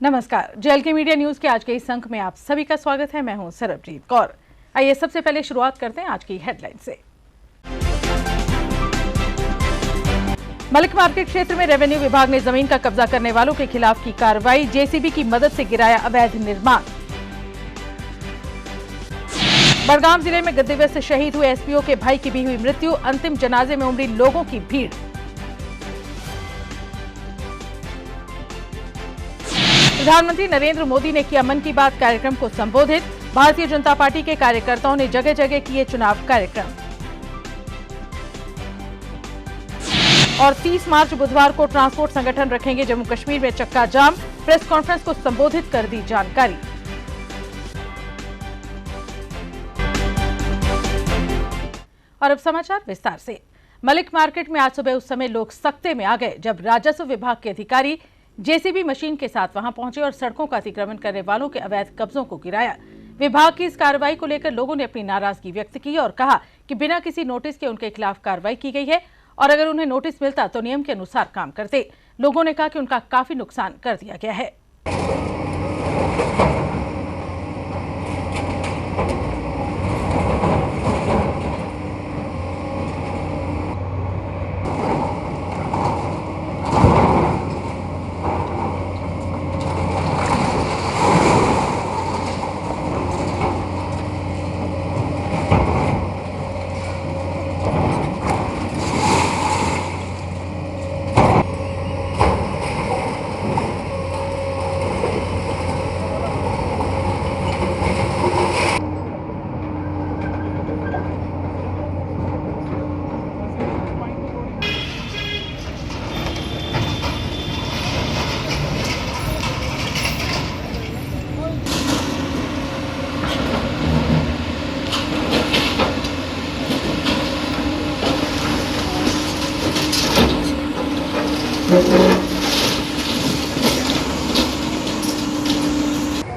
नमस्कार, जेएलके media news के आज के इस अंक में आप सभी का स्वागत है। मैं हूं सरबजीत कौर। आइए सबसे पहले शुरुआत करते हैं आज की हेडलाइन से। मलिक मार्केट क्षेत्र में रेवेन्यू विभाग ने जमीन का कब्जा करने वालों के खिलाफ की कार्रवाई। जेसीबी की मदद से गिराया अवैध निर्माण। बड़गाम जिले में गद्देव्य से शहीद हुए एसपीओ के भाई की भी हुई मृत्यु। अंतिम जनाजे में उमड़ी लोगों की भीड़। प्रधानमंत्री नरेंद्र मोदी ने किया मन की बात कार्यक्रम को संबोधित। भारतीय जनता पार्टी के कार्यकर्ताओं ने जगह जगह किए चुनाव कार्यक्रम। और 30 मार्च बुधवार को ट्रांसपोर्ट संगठन रखेंगे जम्मू कश्मीर में चक्का जाम। प्रेस कॉन्फ्रेंस को संबोधित कर दी जानकारी। और अब समाचार विस्तार से। मलिक मार्केट में आज सुबह उस समय लोग सख्ते में आ गए जब राजस्व विभाग के अधिकारी जेसीबी मशीन के साथ वहां पहुंचे और सड़कों का अतिक्रमण करने वालों के अवैध कब्जों को गिराया। विभाग की इस कार्रवाई को लेकर लोगों ने अपनी नाराजगी व्यक्त की और कहा कि बिना किसी नोटिस के उनके खिलाफ कार्रवाई की गई है और अगर उन्हें नोटिस मिलता तो नियम के अनुसार काम करते। लोगों ने कहा कि उनका काफी नुकसान कर दिया गया है।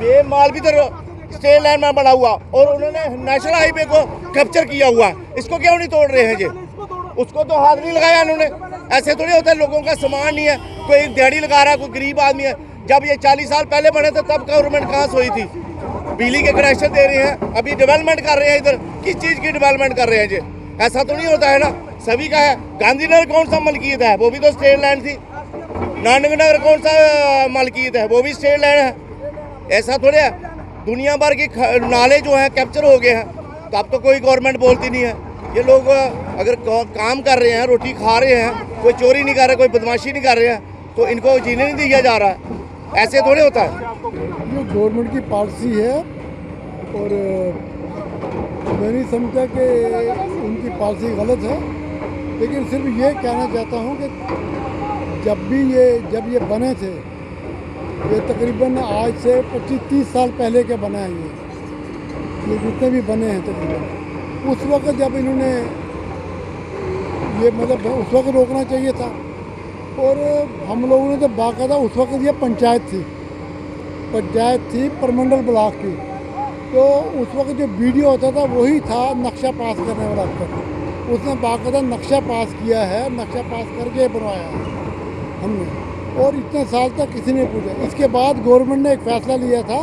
ये माल भी तो स्टेट लाइन में बना हुआ और उन्होंने नेशनल हाईवे को कैप्चर किया हुआ है। इसको क्यों नहीं तोड़ रहे हैं जी? उसको तो हाथ नहीं लगाया उन्होंने। ऐसे थोड़ी होता है, लोगों का सामान नहीं है, कोई दिहाड़ी लगा रहा है, कोई गरीब आदमी है। जब ये 40 साल पहले बने थे तब गवर्नमेंट कहाँ सोई थी? बिजली के कनेक्शन दे रहे हैं, अभी डेवलपमेंट कर रहे हैं। इधर किस चीज़ की डेवलपमेंट कर रहे हैं जी? ऐसा तो नहीं होता है ना, सभी का है। गांधीनगर कौन सा मलकियत है? वो भी तो स्टेट लाइन थी। नानकनगर कौन सा मलकियत है? वो भी स्टेट लाइन है। ऐसा थोड़े है, दुनिया भर के नाले जो हैं कैप्चर हो गए हैं, तो अब तो कोई गवर्नमेंट बोलती नहीं है। ये लोग अगर काम कर रहे हैं, रोटी खा रहे हैं, कोई चोरी नहीं कर रहे, कोई बदमाशी नहीं कर रहे हैं, तो इनको जीने नहीं दिया जा रहा है। ऐसे थोड़े होता है। ये गवर्नमेंट की पॉलिसी है और मैं नहीं समझता कि उनकी पॉलिसी गलत है, लेकिन सिर्फ ये कहना चाहता हूँ कि जब ये बने थे, ये तकरीबन आज से 25-30 साल पहले के बना है ये जितने भी बने हैं तकरीबन, उस वक्त जब इन्होंने ये मतलब उस वक्त रोकना चाहिए था। और हम लोगों ने तो बाकायदा उस वक्त ये पंचायत थी परमंडल ब्लॉक की, तो उस वक्त जो वीडियो होता था वही था नक्शा पास करने वाला अफसर। उसने बाकायदा नक्शा पास किया है, नक्शा पास करके बनवाया है हमने, और इतने साल तक किसी ने पूछा। इसके बाद गवर्नमेंट ने एक फ़ैसला लिया था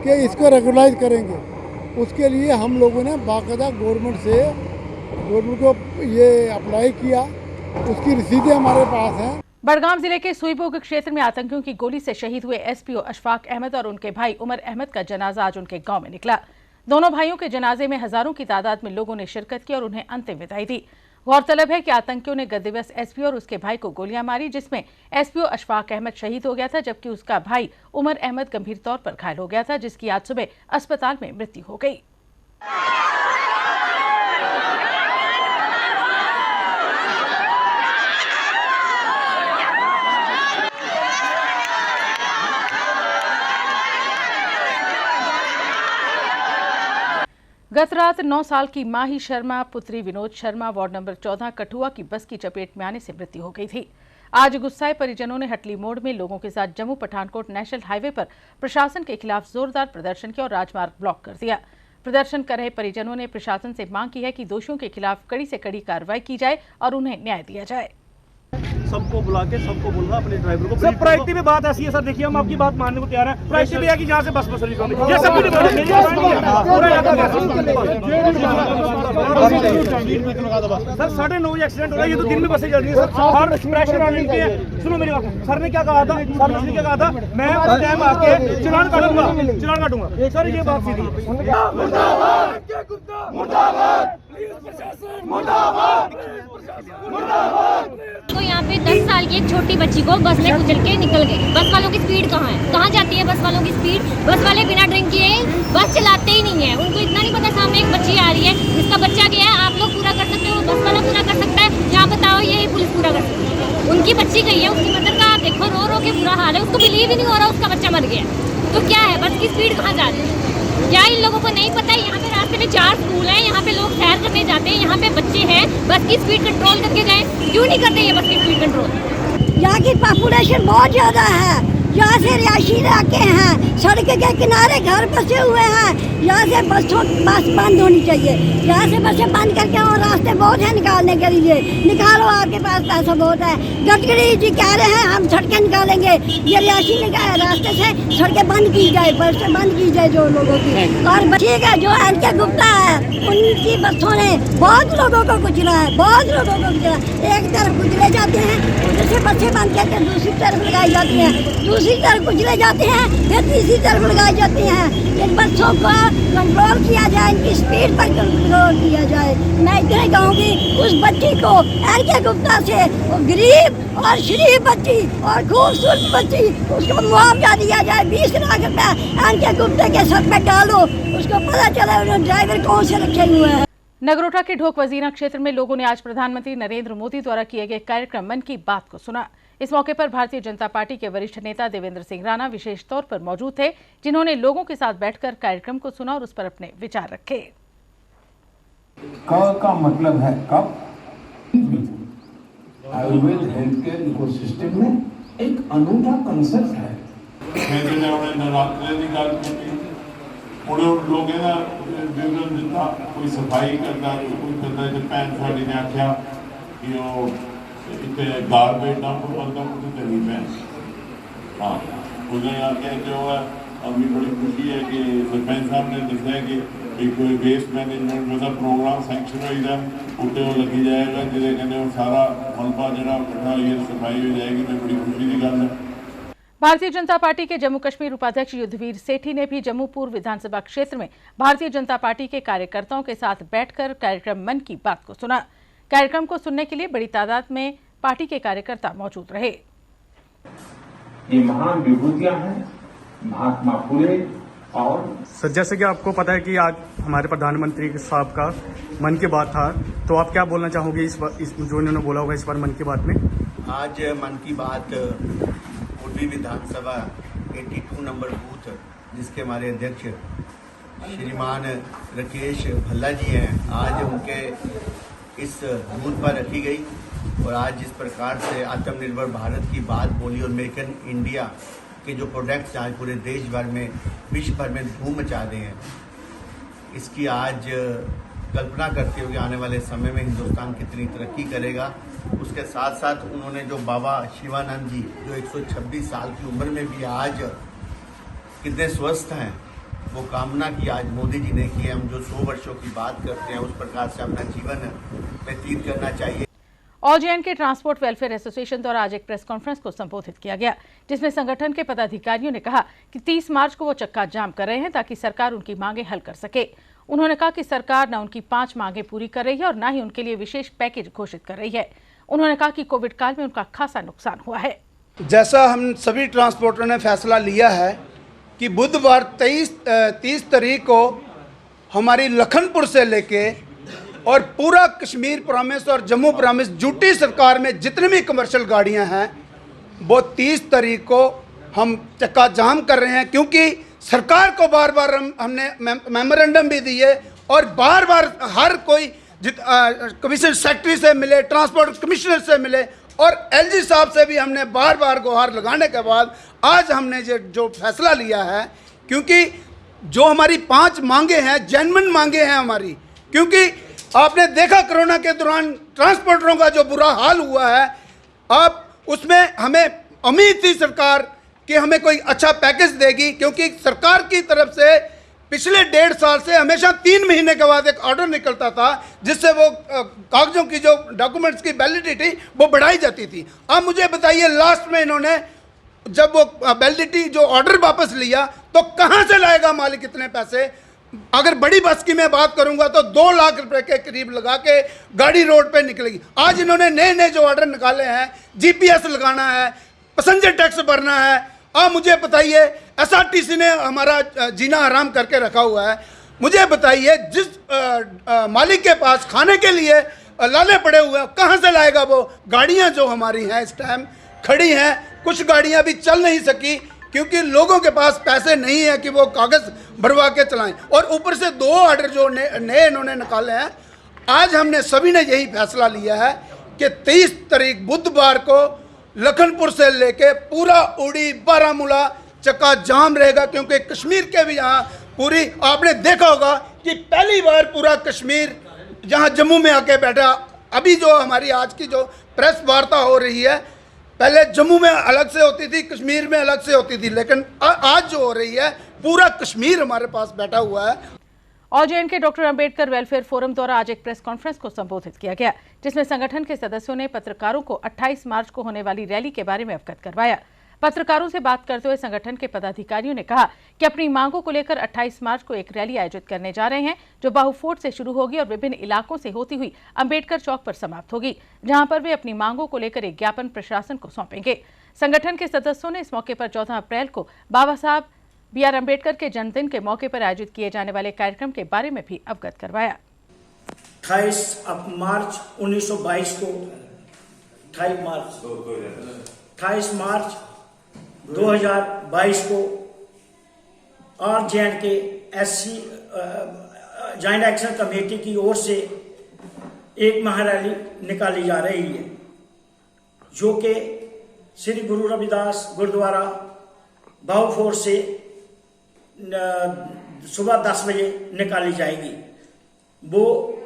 कि इसको रेगुलाइज करेंगे। उसके लिए हम लोगों ने बाकायदा गवर्नमेंट को ये अप्लाई किया, उसकी रसीदें हमारे पास हैं। बड़गाम जिले के सुईबुग क्षेत्र में आतंकियों की गोली से शहीद हुए एसपीओ अशफाक अहमद और उनके भाई उमर अहमद का जनाजा आज उनके गाँव में निकला। दोनों भाइयों के जनाजे में हजारों की तादाद में लोगों ने शिरकत की और उन्हें अंतिम विदाई दी। गौरतलब है कि आतंकियों ने गद्देव्य एसपीओ और उसके भाई को गोलियां मारी, जिसमें एसपीओ अशफाक अहमद शहीद हो गया था, जबकि उसका भाई उमर अहमद गंभीर तौर पर घायल हो गया था, जिसकी आज सुबह अस्पताल में मृत्यु हो गई। गत रात 9 साल की माही शर्मा पुत्री विनोद शर्मा वार्ड नंबर 14 कठुआ की बस की चपेट में आने से मृत्यु हो गई थी। आज गुस्साए परिजनों ने हटली मोड़ में लोगों के साथ जम्मू पठानकोट नेशनल हाईवे पर प्रशासन के खिलाफ जोरदार प्रदर्शन किया और राजमार्ग ब्लॉक कर दिया। प्रदर्शन कर रहे परिजनों ने प्रशासन से मांग की है कि दोषियों के खिलाफ कड़ी से कड़ी कार्रवाई की जाए और उन्हें न्याय दिया जाए। सबको बुला के सबको बोलना अपने ड्राइवर को। सर प्रायोरिटी में बात ऐसी है सर, देखिए हम आपकी बात मानने को तैयार हैं। प्रायोरिटी में है कि जहाँ से बस सर्विस होगी, ये सब कुछ सर 9:30 एक्सीडेंट हो रहा है। ये तो दिन में बसें चल रही है सर, और प्रेशर आने के। सुनो मेरी बात, सर ने क्या कहा था, सर ने क्या कहा था, मैं टाइम आके चलान काटूंगा सर, ये बात सीधी तो यहाँ पे 10 साल की एक छोटी बच्ची को बस में कुचल के निकल गई। बस वालों की स्पीड कहाँ है, कहाँ जाती है बस वालों की स्पीड? बस वाले बिना ड्रिंक किए बस चलाते ही नहीं है। उनको इतना नहीं पता सामने एक बच्ची आ रही है, जिसका बच्चा गया है, आप लोग पूरा कर सकते हो, बस वाला पूरा कर सकता है, यहाँ बताओ ये पुलिस पूरा कर सकती है। उनकी बच्ची गई है, उसकी मदर का आप देखो, रो रो के बुरा हाल है, उसको बिलीव ही नहीं हो रहा उसका बच्चा मर गया। तो क्या है, बस की स्पीड कहाँ जा रही है? क्या इन लोगों को नहीं पता है? यहाँ पे रास्ते में 4 स्कूल हैं, यहाँ पे लोग सैर करने जाते हैं, यहाँ पे बच्चे हैं, बस की स्पीड कंट्रोल करके जाएं। क्यों नहीं करते ये बस की स्पीड कंट्रोल? यहाँ की पॉपुलेशन बहुत ज़्यादा है, यहाँ से रिहायशी इलाके हैं, सड़क के किनारे घर बसे हुए हैं, यहाँ से बस बंद होनी चाहिए। यहाँ से बसें बंद करके और रास्ते बहुत हैं निकालने के लिए, निकालो, आपके पास पैसा बहुत है। गडकरी जी कह रहे हैं हम सड़कें निकालेंगे, ये रिहायशी रास्ते से सड़कें बंद की जाए, बसें बंद की जाए जो लोगों की। और ठीक है, जो एनके गुप्ता है उनकी बसों ने बहुत लोगों को कुचला है, बहुत लोगों को कुचला। एक तरफ कुचले जाते हैं, उधर से बसें बंद करके दूसरी तरफ लगाई जाती हैं, दूसरी तरफ कुचले जाते हैं, फिर तीसरी तरफ लगाई जाती हैं। इन बच्चों को कंट्रोल किया जाए, इनकी स्पीड पर कंट्रोल किया जाए। मैं इतना कहूँगी उस बच्ची को एनके गुप्ता से, वो गरीब और शरीफ बच्ची और खूबसूरत बच्ची, उसको मुआवजा दिया जाए 20 लाख रुपया एनके गुप्ता के सर पे डालो, उसको पता चले उन्होंने ड्राइवर कौन से रखे हुए हैं। नगरोटा के ढोक वजीरा क्षेत्र में लोगों ने आज प्रधानमंत्री नरेंद्र मोदी द्वारा किए गए कार्यक्रम मन की बात को सुना। इस मौके पर भारतीय जनता पार्टी के वरिष्ठ नेता देवेंद्र सिंह राणा विशेष तौर पर मौजूद थे, जिन्होंने लोगों के साथ बैठकर कार्यक्रम को सुना और उस पर अपने विचार रखे। क का मतलब है कब। आयुर्वेद हेल्थ केयर इकोसिस्टम में एक अनूठा कंसेप्ट है। लोग विवरण दिता, कोई सफाई करता, कोई करता। जो भैन साड़ी ने आख्या कि इतने गारबेज डंप बनता कुछ चली भैन, हाँ उन्होंने आख्या जो है अभी बड़ी खुशी है कि सरपंच साहब ने दसा है कि कोई वेस्ट मैनेजमेंट का प्रोग्राम सैंक्शन होगा, उत्ते वो लगी जाएगा, जिसे कहने सारा मलबा जरा इकट्ठा हो सफाई हो जाएगी। मैं बड़ी खुशी की गल है। भारतीय जनता पार्टी के जम्मू कश्मीर उपाध्यक्ष युद्धवीर सेठी ने भी जम्मू पूर्व विधानसभा क्षेत्र में भारतीय जनता पार्टी के कार्यकर्ताओं के साथ बैठकर कार्यक्रम मन की बात को सुना। कार्यक्रम को सुनने के लिए बड़ी तादाद में पार्टी के कार्यकर्ता मौजूद रहे। ये महान विभूतियां हैं महात्मा फुले। और सर जैसे कि आपको पता है कि आज हमारे प्रधानमंत्री साहब का मन की बात था, तो आप क्या बोलना चाहोगे इस जो इन्होंने बोला होगा इस बार मन की बात में? आज मन की बात पूर्वी विधानसभा 82 नंबर बूथ, जिसके हमारे अध्यक्ष श्रीमान राकेश भल्ला जी हैं, आज उनके इस बूथ पर रखी गई। और आज जिस प्रकार से आत्मनिर्भर भारत की बात बोली और मेक इन इंडिया के जो प्रोडक्ट्स आज पूरे देश भर में विश्व भर में धूम मचा रहे हैं, इसकी आज कल्पना करते हुए आने वाले समय में हिंदुस्तान कितनी तरक्की करेगा। उसके साथ साथ उन्होंने जो बाबा शिवानंद जी जो 126 साल की उम्र में भी आज कितने स्वस्थ हैं, वो कामना की आज मोदी जी ने की। हम जो 100 वर्षों की बात करते हैं उस प्रकार से अपना जीवन व्यतीत करना चाहिए। All J&K transport welfare association द्वारा आज एक प्रेस कॉन्फ्रेंस को संबोधित किया गया, जिसमें संगठन के पदाधिकारियों ने कहा कि 30 मार्च को वो चक्का जाम कर रहे हैं ताकि सरकार उनकी मांगे हल कर सके। उन्होंने कहा कि सरकार न उनकी 5 मांगे पूरी कर रही है और न ही उनके लिए विशेष पैकेज घोषित कर रही है। उन्होंने कहा कि कोविड काल में उनका खासा नुकसान हुआ है। जैसा हम सभी ट्रांसपोर्टरों ने फैसला लिया है कि बुधवार 30 तारीख को हमारी लखनपुर से लेके और पूरा कश्मीर प्रॉमिस और जम्मू प्रॉमिस यूटी सरकार में जितनी भी कमर्शियल गाड़ियां हैं वो 30 तारीख को हम चक्का जाम कर रहे हैं, क्योंकि सरकार को बार बार हमने मेमोरेंडम भी दिए और बार बार हर कोई कमिश्नर सेक्रेटरी से मिले, ट्रांसपोर्ट कमिश्नर से मिले और एलजी साहब से भी हमने बार बार गुहार लगाने के बाद आज हमने जो फैसला लिया है, क्योंकि जो हमारी 5 मांगे हैं जेन्युइन मांगे हैं हमारी, क्योंकि आपने देखा कोरोना के दौरान ट्रांसपोर्टरों का जो बुरा हाल हुआ है। आप उसमें हमें उम्मीद थी सरकार कि हमें कोई अच्छा पैकेज देगी, क्योंकि सरकार की तरफ से पिछले 1.5 साल से हमेशा 3 महीने के बाद एक ऑर्डर निकलता था जिससे वो कागजों की जो डॉक्यूमेंट्स की वैलिडिटी वो बढ़ाई जाती थी। अब मुझे बताइए लास्ट में इन्होंने जब वो वैलिडिटी जो ऑर्डर वापस लिया तो कहाँ से लाएगा मालिक इतने पैसे? अगर बड़ी बस की मैं बात करूंगा तो 2 लाख रुपए के करीब लगा के गाड़ी रोड पे निकलेगी। आज इन्होंने नए नए जो ऑर्डर निकाले हैं, जीपीएस लगाना है, पैसेंजर टैक्स भरना है। अब मुझे बताइए एसआरटीसी ने हमारा जीना हराम करके रखा हुआ है। मुझे बताइए जिस मालिक के पास खाने के लिए लाले पड़े हुए हैं कहाँ से लाएगा वो? गाड़ियाँ जो हमारी हैं इस टाइम खड़ी हैं, कुछ गाड़ियाँ भी चल नहीं सकी क्योंकि लोगों के पास पैसे नहीं है कि वो कागज़ भरवा के चलाएं। और ऊपर से 2 ऑर्डर जो नए इन्होंने निकाले हैं, आज हमने सभी ने यही फैसला लिया है कि 23 तारीख बुधवार को लखनपुर से लेके पूरा उड़ी बारामूला चक्का जाम रहेगा, क्योंकि कश्मीर के भी यहाँ पूरी आपने देखा होगा कि पहली बार पूरा कश्मीर जहाँ जम्मू में आके बैठा। अभी जो हमारी आज की जो प्रेस वार्ता हो रही है, पहले जम्मू में अलग से होती थी, कश्मीर में अलग से होती थी, लेकिन आज जो हो रही है पूरा कश्मीर हमारे पास बैठा हुआ है। All J&K doctor Ambedkar welfare forum द्वारा आज एक प्रेस कॉन्फ्रेंस को संबोधित किया गया, जिसमें संगठन के सदस्यों ने पत्रकारों को 28 मार्च को होने वाली रैली के बारे में अवगत करवाया। पत्रकारों से बात करते हुए संगठन के पदाधिकारियों ने कहा कि अपनी मांगों को लेकर 28 मार्च को एक रैली आयोजित करने जा रहे हैं, जो बाहू फोर्ट से शुरू होगी और विभिन्न इलाकों से होती हुई अंबेडकर चौक पर समाप्त होगी, जहां पर वे अपनी मांगों को लेकर एक ज्ञापन प्रशासन को सौंपेंगे। संगठन के सदस्यों ने इस मौके पर 14 अप्रैल को बाबा साहब B.R. अम्बेडकर के जन्मदिन के मौके पर आयोजित किए जाने वाले कार्यक्रम के बारे में भी अवगत करवाया। 28 मार्च 1922 को 28 मार्च 2022 को all J&K SC joint action committee की ओर से एक महारैली निकाली जा रही है, जो कि श्री गुरु रविदास गुरुद्वारा बाहू फोर्ट से सुबह 10 बजे निकाली जाएगी। वो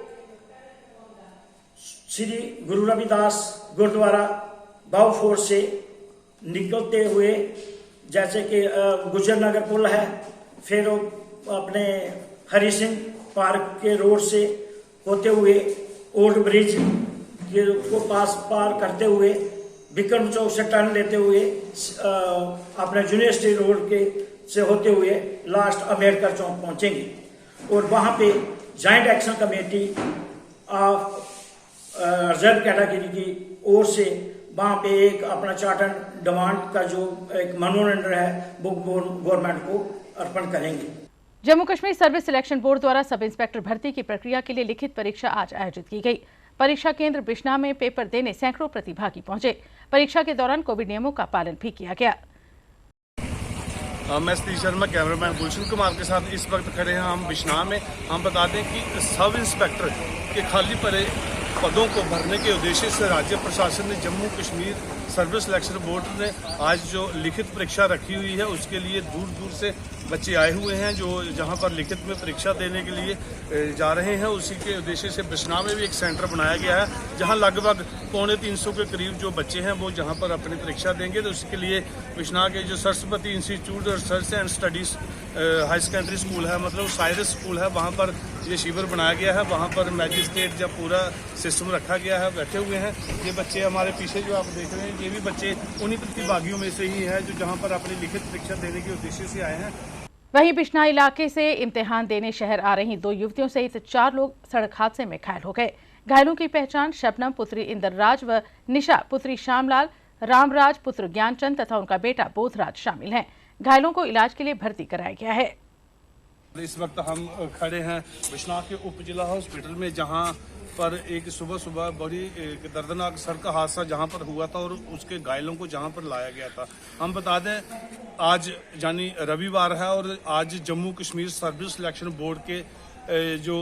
श्री गुरु रविदास गुरुद्वारा बाहू फोर्ट से निकलते हुए, जैसे कि गुजर नगर पुल है, फिर अपने हरि सिंह पार्क के रोड से होते हुए ओल्ड ब्रिज को पार करते हुए विक्रम चौक से टर्न लेते हुए अपने यूनिवर्सिटी रोड के से होते हुए लास्ट अम्बेडकर चौक पहुंचेंगे। और वहां पे joint action committee of reserve category की ओर से वहां पे एक अपना चार्टर डिमांड का जो एक मनोरंजन है वो गवर्नमेंट को अर्पण करेंगे। Jammu Kashmir service selection board द्वारा सब इंस्पेक्टर भर्ती की प्रक्रिया के लिए लिखित परीक्षा आज आयोजित की गई। परीक्षा केंद्र बिश्नाह में पेपर देने सैकड़ों प्रतिभागी पहुंचे। परीक्षा के दौरान कोविड नियमों का पालन भी किया गया। मैं सतीश शर्मा कैमरामैन गुलशन कुमार के साथ इस वक्त खड़े हैं हम बिश्नाह में। हम बता दें कि सब इंस्पेक्टर के खाली पड़े पदों को भरने के उद्देश्य से राज्य प्रशासन ने Jammu Kashmir service selection board ने आज जो लिखित परीक्षा रखी हुई है, उसके लिए दूर दूर से बच्चे आए हुए हैं जो जहां पर लिखित में परीक्षा देने के लिए जा रहे हैं। उसी के उद्देश्य से बिश्नाह में भी एक सेंटर बनाया गया है, जहां लगभग 250 के करीब जो बच्चे हैं वो जहां पर अपनी परीक्षा देंगे। तो उसके लिए बिश्नाह के जो Saraswati institute research and studies high secondary school है, मतलब साइरस स्कूल है, वहाँ पर ये शिविर बनाया गया है। वहाँ पर मैजिस्ट्रेट जब पूरा सिस्टम रखा गया है, बैठे हुए हैं। ये बच्चे हमारे पीछे जो आप देख रहे हैं, ये भी बच्चे उन्हीं प्रतिभागियों में से ही है जो जहाँ पर अपनी लिखित परीक्षा देने के उद्देश्य से आए हैं। वहीं बिश्नाह इलाके से इम्तिहान देने शहर आ रही 2 युवतियों सहित 4 लोग सड़क हादसे में घायल हो गए। घायलों की पहचान शबनम पुत्री इंदरराज व निशा पुत्री श्यामलाल, रामराज पुत्र ज्ञानचंद तथा उनका बेटा बोधराज शामिल हैं। घायलों को इलाज के लिए भर्ती कराया गया है। इस वक्त हम खड़े हैं बिश्नाह के उप जिला हॉस्पिटल में, जहां पर एक सुबह बड़ी दर्दनाक सड़क हादसा जहां पर हुआ था और उसके घायलों को जहां पर लाया गया था। हम बता दें आज यानी रविवार है और आज Jammu Kashmir service selection board के जो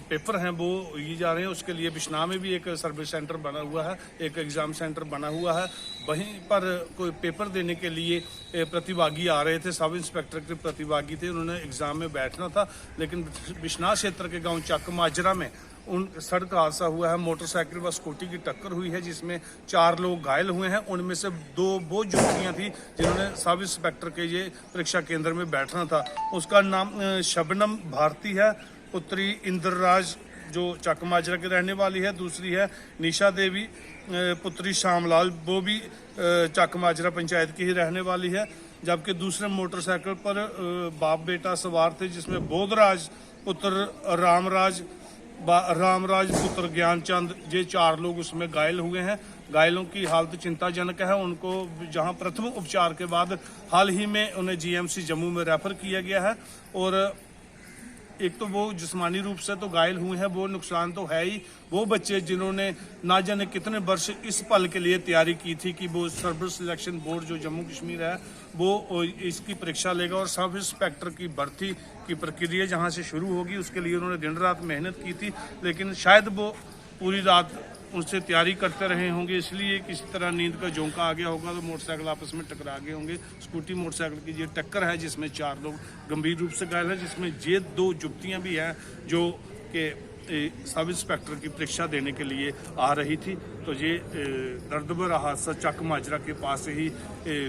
पेपर हैं वो ये जा रहे हैं। उसके लिए बिश्नाह में भी एक सर्विस सेंटर बना हुआ है, एक एग्ज़ाम सेंटर बना हुआ है। वहीं पर कोई पेपर देने के लिए प्रतिभागी आ रहे थे, सब इंस्पेक्टर के प्रतिभागी थे, उन्होंने एग्ज़ाम में बैठना था। लेकिन बिश्नाह क्षेत्र के गाँव चक माजरा में उन सड़क हादसा हुआ है। मोटरसाइकिल व स्कूटी की टक्कर हुई है जिसमें 4 लोग घायल हुए हैं। उनमें से 2 वो युवतियाँ थी जिन्होंने सब इंस्पेक्टर के ये परीक्षा केंद्र में बैठना था। उसका नाम शबनम भारती है, पुत्री इंद्रराज जो चक माजरा की रहने वाली है। दूसरी है निशा देवी, पुत्री श्यामलाल, वो भी चक माजरा पंचायत की ही रहने वाली है। जबकि दूसरे मोटरसाइकिल पर बाप बेटा सवार थे जिसमें बोधराज पुत्र रामराज पुत्र ज्ञानचंद, ये 4 लोग उसमें घायल हुए हैं। घायलों की हालत चिंताजनक है। उनको जहां प्रथम उपचार के बाद हाल ही में उन्हें जीएमसी जम्मू में रेफर किया गया है। और एक तो वो जिस्मानी रूप से तो घायल हुए हैं, वो नुकसान तो है ही। वो बच्चे जिन्होंने ना जाने कितने वर्ष इस पल के लिए तैयारी की थी कि वो सर्विस सिलेक्शन बोर्ड जो जम्मू कश्मीर है वो इसकी परीक्षा लेगा और सब इंस्पेक्टर की भर्ती की प्रक्रिया जहां से शुरू होगी उसके लिए उन्होंने दिन रात मेहनत की थी। लेकिन शायद वो पूरी रात उनसे तैयारी करते रहे होंगे, इसलिए किसी तरह नींद का झोंका आ गया होगा तो मोटरसाइकिल आपस में टकरा गए होंगे। स्कूटी मोटरसाइकिल की ये टक्कर है जिसमें 4 लोग गंभीर रूप से घायल हैं, जिसमें ये 2 युवतियाँ भी हैं जो कि सब इंस्पेक्टर की परीक्षा देने के लिए आ रही थी। तो ये दर्दभरा हादसा चक माजरा के पास से ही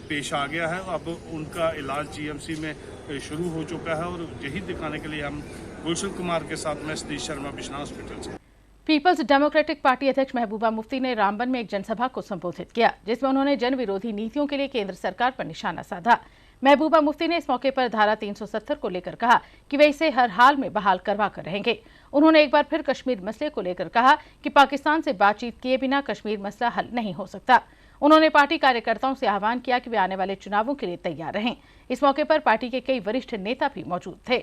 पेश आ गया है। अब उनका इलाज जीएमसी में शुरू हो चुका है और यही दिखाने के लिए हम गुलशन कुमार के साथ मैं सतीश शर्मा बिश्नाह हॉस्पिटल से। पीपल्स डेमोक्रेटिक पार्टी अध्यक्ष महबूबा मुफ्ती ने रामबन में एक जनसभा को संबोधित किया जिसमें उन्होंने जन विरोधी नीतियों के लिए केंद्र सरकार पर निशाना साधा। महबूबा मुफ्ती ने इस मौके पर धारा 370 को लेकर कहा कि वे इसे हर हाल में बहाल करवा कर रहेंगे। उन्होंने एक बार फिर कश्मीर मसले को लेकर कहा कि पाकिस्तान से बातचीत किए बिना कश्मीर मसला हल नहीं हो सकता। उन्होंने पार्टी कार्यकर्ताओं से आह्वान किया कि वे आने वाले चुनावों के लिए तैयार रहें। इस मौके पर पार्टी के कई वरिष्ठ नेता भी मौजूद थे।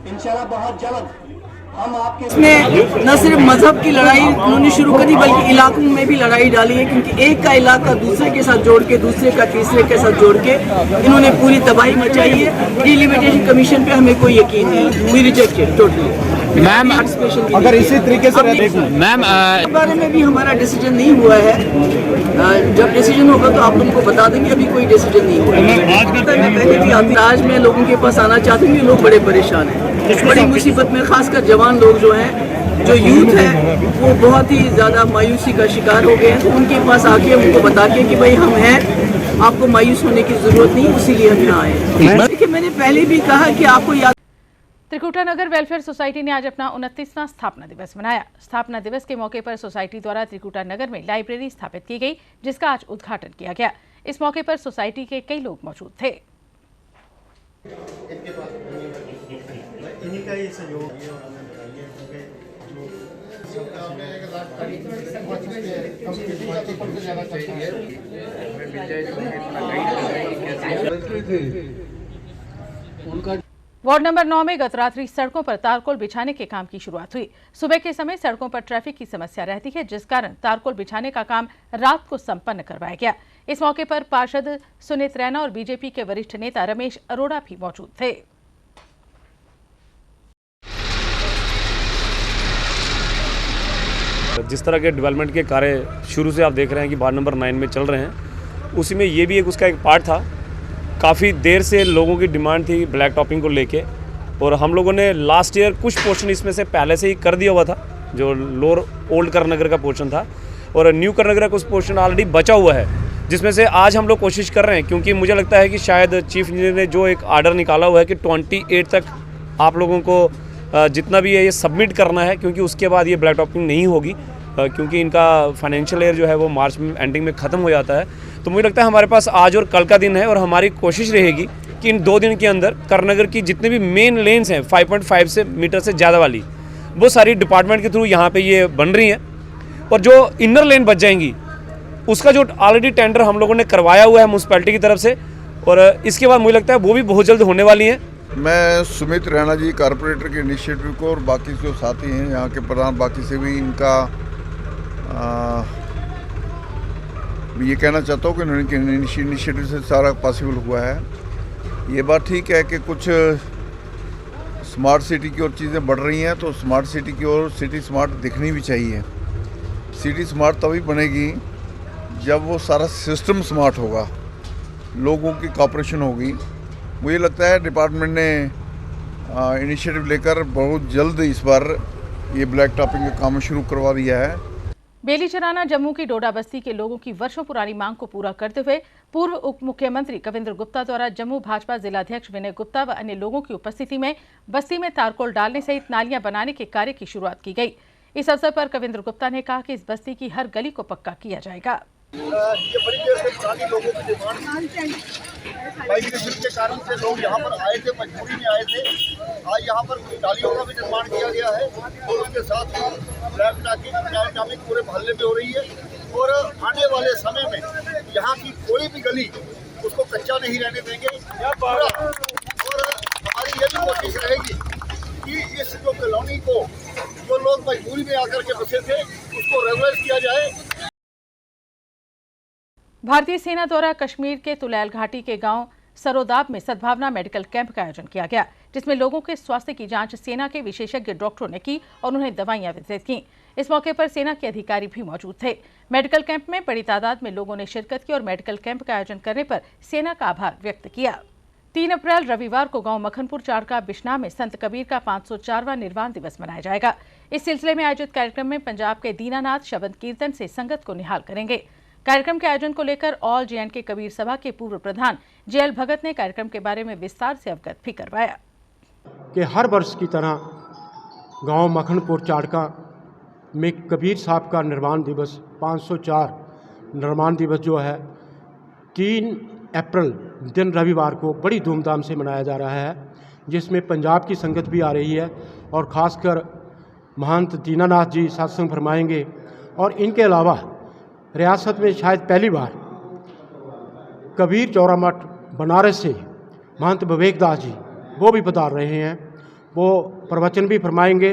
इंशाल्लाह बहुत जल्द हम आपके इसमें न सिर्फ मजहब की लड़ाई उन्होंने शुरू करी बल्कि इलाकों में भी लड़ाई डाली है, क्योंकि एक का इलाका दूसरे के साथ जोड़ के, दूसरे का तीसरे के साथ जोड़ के इन्होंने पूरी तबाही मचाई है। डिलिमिटेशन कमीशन पे हमें कोई यकीन नहीं, we reject it totally. Ma'am अगर इसी तरीके से मैम इस बारे में भी हमारा डिसीजन नहीं हुआ है। जब डिसीजन होगा तो आप उनको बता देंगे, अभी कोई डिसीजन नहीं हुआ है। आज मैं लोगों के पास आना चाहती हूँ, लोग बड़े परेशान हैं, बड़ी मुसीबत में, खासकर जवान लोग जो हैं, जो यूथ है वो बहुत ही ज़्यादा मायूसी का शिकार हो गए हैं। तो उनके पास आके उनको बता के कि भाई हम हैं, आपको मायूस होने की ज़रूरत नहीं, इसीलिए हम यहाँ आए। देखिए मैंने पहले भी कहा कि आपको याद। त्रिकुटा नगर वेलफेयर सोसाइटी ने आज अपना 29वां स्थापना दिवस मनाया। स्थापना दिवस के मौके पर सोसाइटी द्वारा त्रिकुटा नगर में लाइब्रेरी स्थापित की गई जिसका आज उद्घाटन किया गया। इस मौके पर सोसाइटी के कई लोग मौजूद थे। इन्हीं का ही सहयोग वार्ड नंबर 9 में गत रात्रि सड़कों पर तारकोल बिछाने के काम की शुरुआत हुई। सुबह के समय सड़कों पर ट्रैफिक की समस्या रहती है जिस कारण तारकोल बिछाने का काम रात को संपन्न करवाया गया। इस मौके पर पार्षद सुनीत रैना और बीजेपी के वरिष्ठ नेता रमेश अरोड़ा भी मौजूद थे। जिस तरह के डेवलपमेंट के कार्य शुरू से आप देख रहे हैं कि वार्ड नंबर 9 में चल रहे हैं, उसी में ये भी एक उसका एक पार्ट था। काफ़ी देर से लोगों की डिमांड थी ब्लैक टॉपिंग को लेके, और हम लोगों ने लास्ट ईयर कुछ पोर्शन इसमें से पहले से ही कर दिया हुआ था, जो लोअर ओल्ड करनगर का पोर्शन था, और न्यू करनगर का कुछ पोर्शन ऑलरेडी बचा हुआ है, जिसमें से आज हम लोग कोशिश कर रहे हैं। क्योंकि मुझे लगता है कि शायद चीफ इंजीनियर ने जो एक आर्डर निकाला हुआ है कि 28 तक आप लोगों को जितना भी है ये सबमिट करना है, क्योंकि उसके बाद ये ब्लैक टॉपिंग नहीं होगी, क्योंकि इनका फाइनेंशियल ईयर जो है वो मार्च में एंडिंग में ख़त्म हो जाता है। तो मुझे लगता है हमारे पास आज और कल का दिन है, और हमारी कोशिश रहेगी कि इन 2 दिन के अंदर करनगर की जितने भी मेन लेन्स हैं 5.5 से मीटर से ज़्यादा वाली, वो सारी डिपार्टमेंट के थ्रू यहाँ पे ये बन रही हैं, और जो इनर लेन बच जाएंगी उसका जो ऑलरेडी टेंडर हम लोगों ने करवाया हुआ है म्यूनसिपैलिटी की तरफ से, और इसके बाद मुझे लगता है वो भी बहुत जल्द होने वाली हैं। मैं सुमित रैना जी कारपोरेटर के इनिशिएटिव को और बाकी जो साथी हैं यहाँ के प्रधान, बाकी से भी इनका ये कहना चाहता हूँ कि उनके इनिशिएटिव से सारा पॉसिबल हुआ है। ये बात ठीक है कि कुछ स्मार्ट सिटी की ओर चीज़ें बढ़ रही हैं, तो स्मार्ट सिटी की ओर सिटी स्मार्ट दिखनी भी चाहिए। सिटी स्मार्ट तभी बनेगी जब वो सारा सिस्टम स्मार्ट होगा, लोगों की कॉपरेशन होगी। मुझे लगता है डिपार्टमेंट ने इनिशिएटिव लेकर बहुत जल्द इस बार ये ब्लैक टॉपिंग का काम शुरू करवा दिया है। बेली चराना जम्मू की डोडा बस्ती के लोगों की वर्षों पुरानी मांग को पूरा करते हुए पूर्व उप मुख्यमंत्री कविंद्र गुप्ता द्वारा जम्मू भाजपा जिलाध्यक्ष विनय गुप्ता व अन्य लोगों की उपस्थिति में बस्ती में तारकोल डालने सहित नालियां बनाने के कार्य की शुरुआत की गई। इस अवसर पर कविंद्र गुप्ता ने कहा कि इस बस्ती की हर गली को पक्का किया जाएगा। ये बड़ी देर से पुरानी लोगों की डिमांड माइग्रेशन के कारण से लोग यहाँ पर आए थे, मजबूरी में आए थे। आज यहाँ पर नालियों का भी निर्माण किया गया है और उसके साथ ही ब्लैक टॉपिंग पूरे मोहल्ले में हो रही है और आने वाले समय में यहाँ की कोई भी गली उसको कच्चा नहीं रहने देंगे। और हमारी ये भी कोशिश रहेगी कि इस जो कॉलोनी को जो लोग मजबूरी में आकर के बसे थे उसको रेगुलर किया जाए। भारतीय सेना द्वारा कश्मीर के तुलैल घाटी के गांव सरोदाब में सद्भावना मेडिकल कैंप का आयोजन किया गया, जिसमें लोगों के स्वास्थ्य की जांच सेना के विशेषज्ञ डॉक्टरों ने की और उन्हें दवाइयां वितरित की। इस मौके पर सेना के अधिकारी भी मौजूद थे। मेडिकल कैंप में बड़ी तादाद में लोगों ने शिरकत की और मेडिकल कैंप का आयोजन करने पर सेना का आभार व्यक्त किया। 3 अप्रैल रविवार को गांव मखनपुर चाड़का बिश्नाह में संत कबीर का 504वां निर्वाण दिवस मनाया जाएगा। इस सिलसिले में आयोजित कार्यक्रम में पंजाब के दीनानाथ शबद कीर्तन से संगत को निहाल करेंगे। कार्यक्रम के आयोजन को लेकर ऑल जे.एंड.के कबीर सभा के पूर्व प्रधान जे.एल. भगत ने कार्यक्रम के बारे में विस्तार से अवगत भी करवाया कि हर वर्ष की तरह गांव मखनपुर चाड़का में कबीर साहब का निर्वाण दिवस 504 निर्वाण दिवस जो है 3 अप्रैल दिन रविवार को बड़ी धूमधाम से मनाया जा रहा है, जिसमें पंजाब की संगत भी आ रही है और ख़ासकर महंत दीनानाथ जी सत्संग फरमाएंगे। और इनके अलावा रियासत में शायद पहली बार कबीर चौरा मठ बनारस से महंत विवेकदास जी वो भी पधार रहे हैं। वो प्रवचन भी फरमाएंगे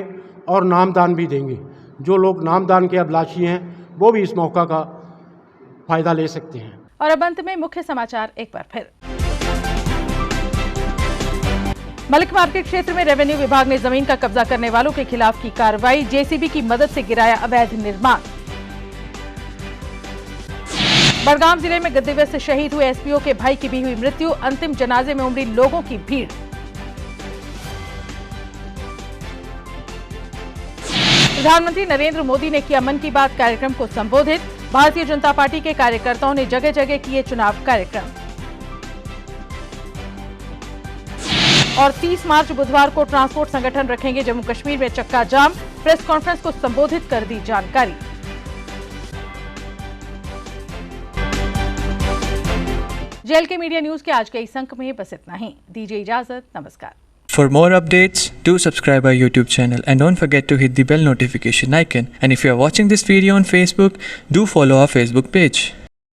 और नामदान भी देंगे। जो लोग नामदान के अभिलाषी हैं वो भी इस मौका का फ़ायदा ले सकते हैं। और अब अंत में मुख्य समाचार एक बार फिर। मलिक मार्केट क्षेत्र में रेवेन्यू विभाग ने जमीन का कब्जा करने वालों के खिलाफ की कार्रवाई, जेसीबी की मदद से गिराया अवैध निर्माण। बड़गाम जिले में गद्देवे से शहीद हुए एसपीओ के भाई की भी हुई मृत्यु, अंतिम जनाजे में उमड़ी लोगों की भीड़। प्रधानमंत्री नरेंद्र मोदी ने किया मन की बात कार्यक्रम को संबोधित, भारतीय जनता पार्टी के कार्यकर्ताओं ने जगह जगह किए चुनाव कार्यक्रम। और 30 मार्च बुधवार को ट्रांसपोर्ट संगठन रखेंगे जम्मू कश्मीर में चक्का जाम, प्रेस कॉन्फ्रेंस को संबोधित कर दी जानकारी। JLK मीडिया न्यूज के आज के इस अंक में बस इतना ही। दीजिए इजाजत, नमस्कार। For more updates, do subscribe our YouTube channel and don't forget to hit the bell notification icon. And if you are watching this video on Facebook, do follow our Facebook page.